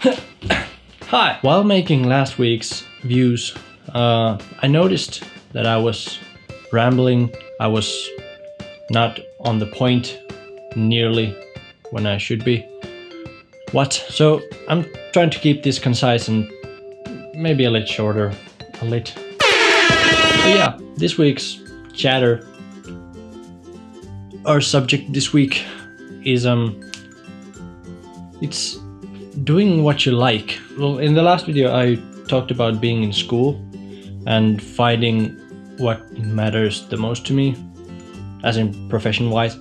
Hi! While making last week's views, I noticed that I was rambling. I was not on the point nearly when I should be. So I'm trying to keep this concise and maybe a little shorter. So yeah, this week's chatter. Our subject this week is it's doing what you like. Well, in the last video I talked about being in school and finding what matters the most to me, as in profession-wise.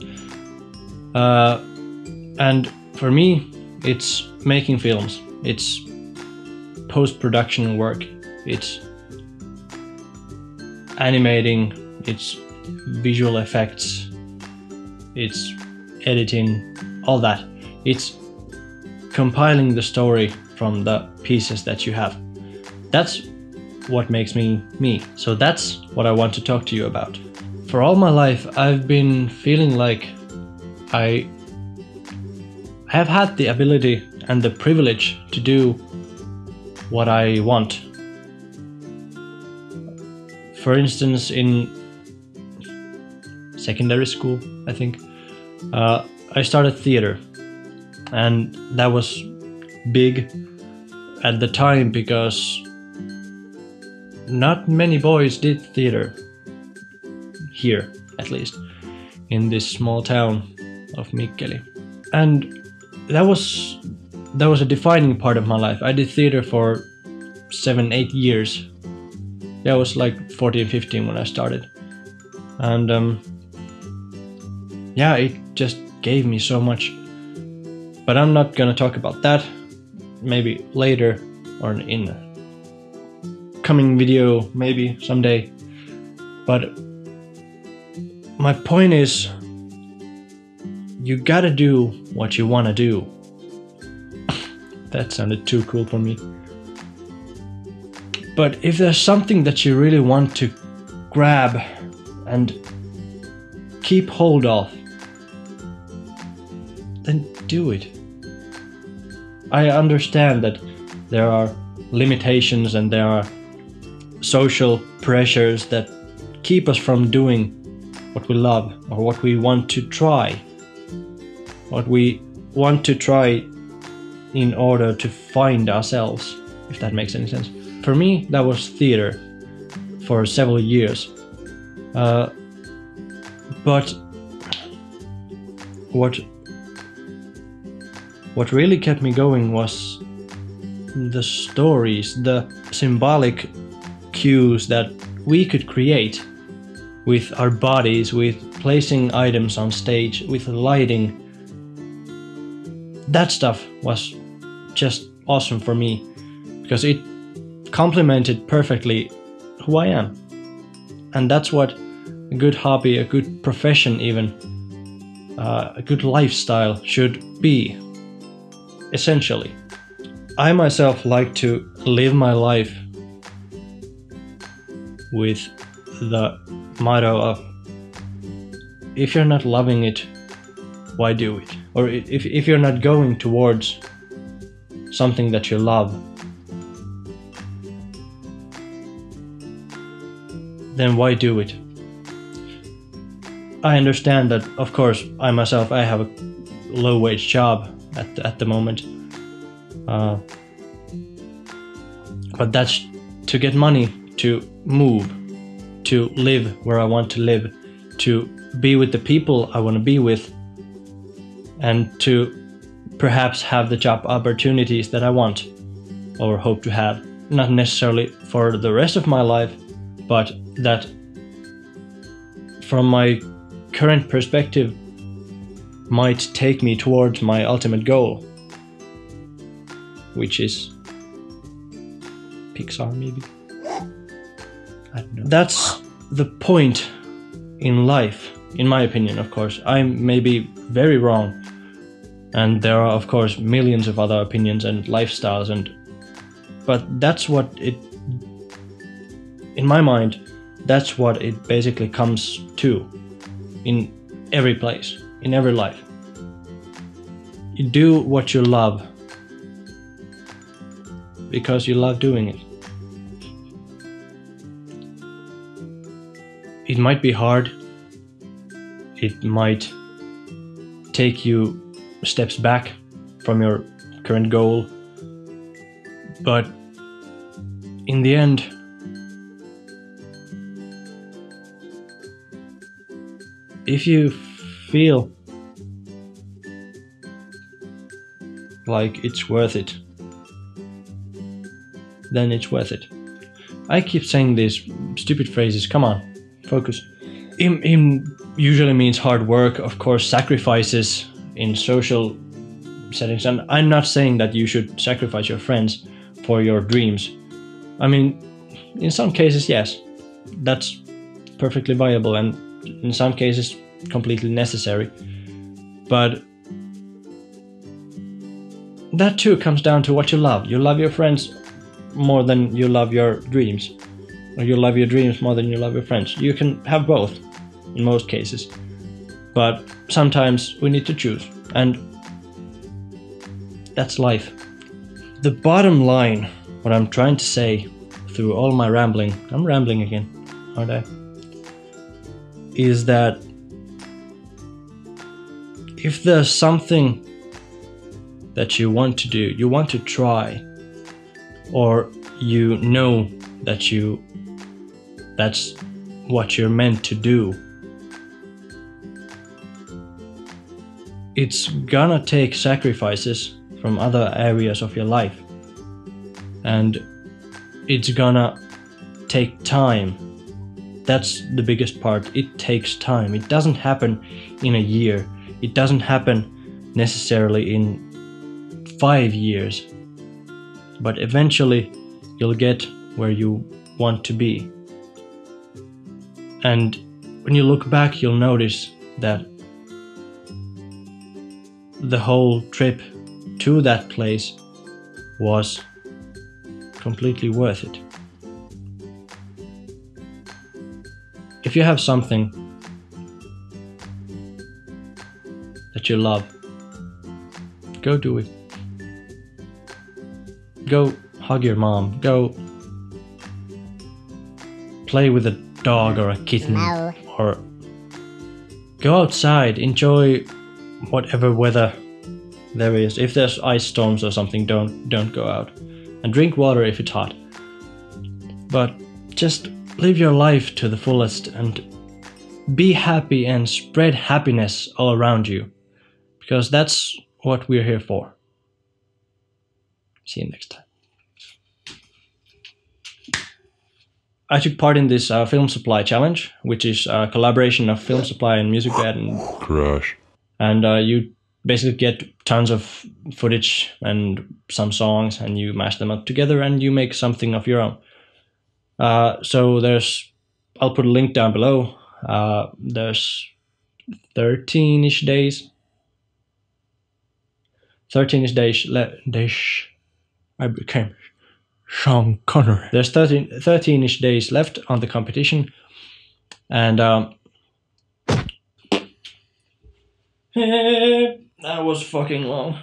And for me, it's making films. It's post-production work. It's animating. It's visual effects. It's editing. All that. It's compiling the story from the pieces that you have. That's what makes me me. So that's what I want to talk to you about. For all my life, I've been feeling like I have had the ability and the privilege to do what I want. For instance, in secondary school, I think, I started theater, and that was big at the time because not many boys did theater here, at least in this small town of Mikkeli. And that was a defining part of my life. I did theater for 7-8 years. Yeah, I was like 14, 15 when I started. And yeah, it just gave me so much. But I'm not gonna talk about that. Maybe later or in a coming video, maybe someday. But my point is, you gotta do what you wanna do. That sounded too cool for me. But if there's something that you really want to grab and keep hold of, then do it. I understand that there are limitations and there are social pressures that keep us from doing what we love or what we want to try. What we want to try in order to find ourselves, if that makes any sense. For me, that was theater for several years. But what really kept me going was the stories, the symbolic cues that we could create with our bodies, with placing items on stage, with lighting. That stuff was just awesome for me because it complemented perfectly who I am. And that's what a good hobby, a good profession even, a good lifestyle should be, essentially. I myself like to live my life with the motto of, if you're not loving it, why do it? Or if you're not going towards something that you love, then why do it? I understand that, of course, I myself, I have a low-wage job at the moment. But that's to get money to move, to live where I want to live, to be with the people I want to be with, and to perhaps have the job opportunities that I want or hope to have. Not necessarily for the rest of my life, but that from my current perspective might take me towards my ultimate goal, which is Pixar, maybe. I don't know. That's the point in life, in my opinion, of course. I may be very wrong, and there are, of course, millions of other opinions and lifestyles, but that's what it, in my mind, that's what it basically comes to in every place, in every life. You do what you love, because you love doing it. It might be hard. It might take you steps back from your current goal. But in the end, if you feel like it's worth it, then it's worth it. I keep saying these stupid phrases, come on, focus. It usually means hard work, of course, sacrifices in social settings. And I'm not saying that you should sacrifice your friends for your dreams. I mean, in some cases, yes, that's perfectly viable, and in some cases, completely necessary. But that too comes down to what you love. You love your friends more than you love your dreams, or you love your dreams more than you love your friends. You can have both in most cases, but sometimes we need to choose, and that's life. The bottom line, what I'm trying to say through all my rambling, I'm rambling again, aren't I? Is that if there's something that you want to do, you want to try, or you know that that's what you're meant to do, it's gonna take sacrifices from other areas of your life, and it's gonna take time. That's the biggest part. It takes time. It doesn't happen in a year. It doesn't happen necessarily in 5 years, but eventually you'll get where you want to be. And when you look back, you'll notice that the whole trip to that place was completely worth it. If you have something that you love, go do it. Go hug your mom. Go play with a dog or a kitten. No. Or go outside, enjoy whatever weather there is. If there's ice storms or something, don't go out. And drink water if it's hot. But just live your life to the fullest and be happy and spread happiness all around you, because that's what we're here for. See you next time. I took part in this Filmsupply challenge, which is a collaboration of Filmsupply and MusicBed and Crash. And you basically get tons of footage and some songs, and you mash them up together and you make something of your own. So I'll put a link down below. There's 13-ish days. 13-ish days. I became Sean Connery. There's 13-ish days left on the competition, and that was fucking long.